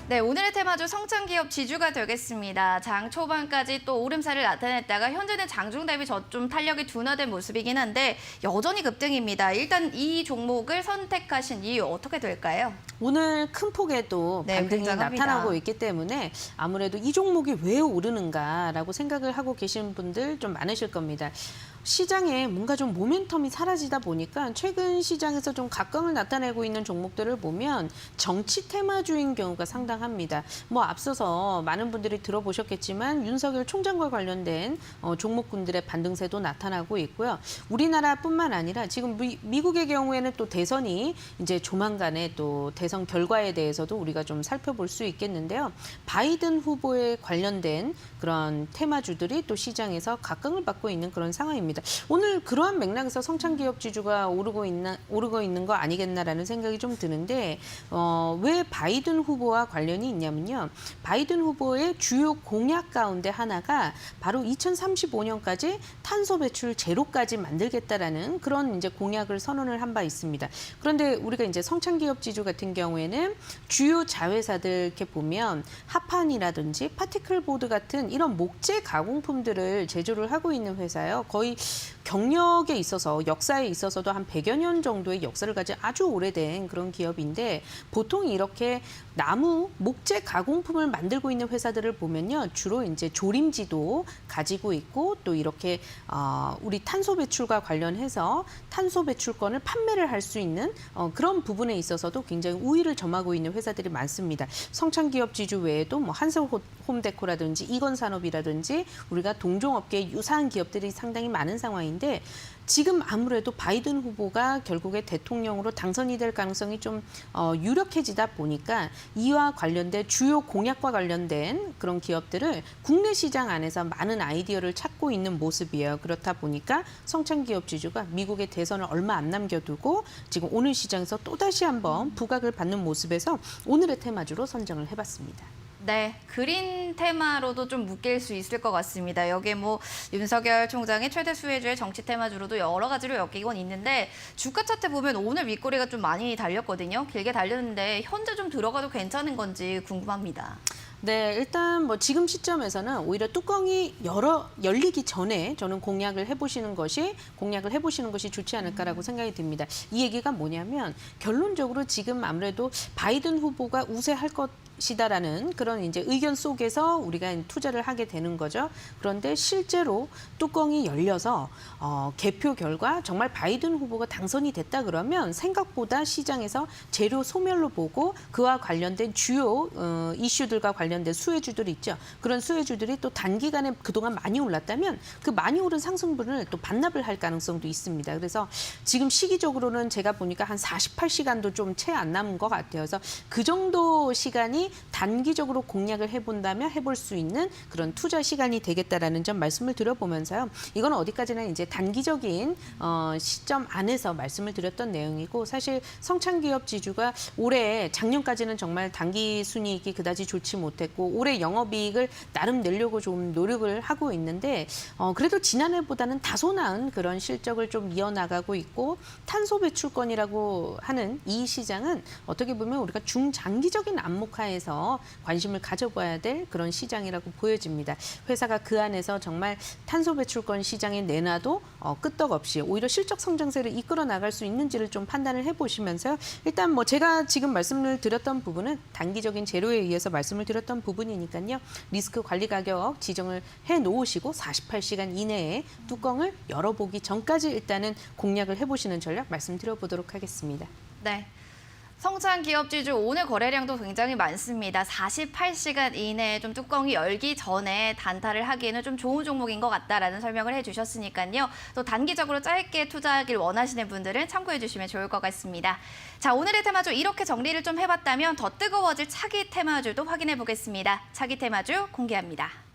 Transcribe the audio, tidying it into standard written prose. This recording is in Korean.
네, 오늘의 테마주 성장기업 지주가 되겠습니다. 장 초반까지 또 오름세를 나타냈다가 현재는 장중 대비 좀 탄력이 둔화된 모습이긴 한데 여전히 급등입니다. 일단 이 종목을 선택하신 이유 어떻게 될까요? 오늘 큰 폭에도 반등이 굉장합니다. 나타나고 있기 때문에 아무래도 이 종목이 왜 오르는가라고 생각을 하고 계신 분들 좀 많으실 겁니다. 시장에 뭔가 좀 모멘텀이 사라지다 보니까 최근 시장에서 좀 각광을 나타내고 있는 종목들을 보면 정치 테마주인 경우가 상당합니다. 뭐 앞서서 많은 분들이 들어보셨겠지만 윤석열 총장과 관련된 종목군들의 반등세도 나타나고 있고요. 우리나라뿐만 아니라 지금 미국의 경우에는 또 대선이 이제 조만간에 또 대선 결과에 대해서도 우리가 좀 살펴볼 수 있겠는데요. 바이든 후보에 관련된 그런 테마주들이 또 시장에서 각광을 받고 있는 그런 상황입니다. 오늘 그러한 맥락에서 성장기업 지주가 오르고 있는 거 아니겠나라는 생각이 좀 드는데 왜 바이든 후보와 관련이 있냐면요. 바이든 후보의 주요 공약 가운데 하나가 바로 2035년까지 탄소 배출 제로까지 만들겠다라는 그런 이제 공약을 선언을 한 바 있습니다. 그런데 우리가 이제 성장기업 지주 같은 경우에는 주요 자회사들 이렇게 보면 합판이라든지 파티클보드 같은 이런 목재 가공품들을 제조를 하고 있는 회사예요. 거의 경력에 있어서 역사에 있어서도 한 100여 년 정도의 역사를 가진 아주 오래된 그런 기업인데 보통 이렇게 나무, 목재 가공품을 만들고 있는 회사들을 보면요. 주로 이제 조림지도 가지고 있고 또 이렇게 우리 탄소 배출과 관련해서 탄소 배출권을 판매를 할 수 있는 그런 부분에 있어서도 굉장히 우위를 점하고 있는 회사들이 많습니다. 성장기업 지주 외에도 뭐 한솔홈데코라든지 이건산업이라든지 우리가 동종업계 유사한 기업들이 상당히 많은 상황인데 지금 아무래도 바이든 후보가 결국에 대통령으로 당선이 될 가능성이 좀 유력해지다 보니까 이와 관련된 주요 공약과 관련된 그런 기업들을 국내 시장 안에서 많은 아이디어를 찾고 있는 모습이에요. 그렇다 보니까 성장기업 지주가 미국의 대선을 얼마 안 남겨두고 지금 오늘 시장에서 또다시 한번 부각을 받는 모습에서 오늘의 테마주로 선정을 해봤습니다. 네, 그린 테마로도 좀 묶일 수 있을 것 같습니다. 여기에 뭐 윤석열 총장의 최대 수혜주의 정치 테마주로도 여러 가지로 엮이곤 있는데 주가 차트 보면 오늘 윗꼬리가 좀 많이 달렸거든요. 길게 달렸는데 현재 좀 들어가도 괜찮은 건지 궁금합니다. 네, 일단 뭐 지금 시점에서는 오히려 뚜껑이 열리기 전에 저는 공략을 해보시는 것이 좋지 않을까라고 생각이 듭니다. 이 얘기가 뭐냐면 결론적으로 지금 아무래도 바이든 후보가 우세할 것이다라는 그런 이제 의견 속에서 우리가 투자를 하게 되는 거죠. 그런데 실제로 뚜껑이 열려서 개표 결과 정말 바이든 후보가 당선이 됐다 그러면 생각보다 시장에서 재료 소멸로 보고 그와 관련된 주요 이슈들과 관련된 수혜주들이 있죠. 그런 수혜주들이 또 단기간에 그동안 많이 올랐다면 그 많이 오른 상승분을 또 반납을 할 가능성도 있습니다. 그래서 지금 시기적으로는 제가 보니까 한 48시간도 좀 채 안 남은 것 같아요. 그래서 그 정도 시간이 단기적으로 공략을 해본다면 해볼 수 있는 그런 투자 시간이 되겠다라는 점 말씀을 드려보면서요. 이건 어디까지나 이제 단기적인 시점 안에서 말씀을 드렸던 내용이고 사실 성장기업 지주가 올해 작년까지는 정말 단기 순이익이 그다지 좋지 못했고 올해 영업이익을 나름 내려고 좀 노력을 하고 있는데 그래도 지난해보다는 다소 나은 그런 실적을 좀 이어나가고 있고 탄소 배출권이라고 하는 이 시장은 어떻게 보면 우리가 중장기적인 안목하에서 관심을 가져봐야 될 그런 시장이라고 보여집니다. 회사가 그 안에서 정말 탄소 배출권 시장에 내놔도 끄떡없이 오히려 실적 성장세를 이끌어 나갈 수 있는지를 좀 판단을 해보시면서요. 일단 뭐 제가 지금 말씀을 드렸던 부분은 단기적인 재료에 의해서 말씀을 드렸던 부분이니까요. 리스크 관리 가격 지정을 해놓으시고 48시간 이내에 뚜껑을 열어보기 전까지 일단은 공략을 해보시는 전략 말씀드려보도록 하겠습니다. 네. 성장기업 지주 오늘 거래량도 굉장히 많습니다. 48시간 이내에 좀 뚜껑이 열기 전에 단타를 하기에는 좀 좋은 종목인 것 같다라는 설명을 해주셨으니까요. 또 단기적으로 짧게 투자하길 원하시는 분들은 참고해 주시면 좋을 것 같습니다. 자, 오늘의 테마주 이렇게 정리를 좀 해봤다면 더 뜨거워질 차기 테마주도 확인해 보겠습니다. 차기 테마주 공개합니다.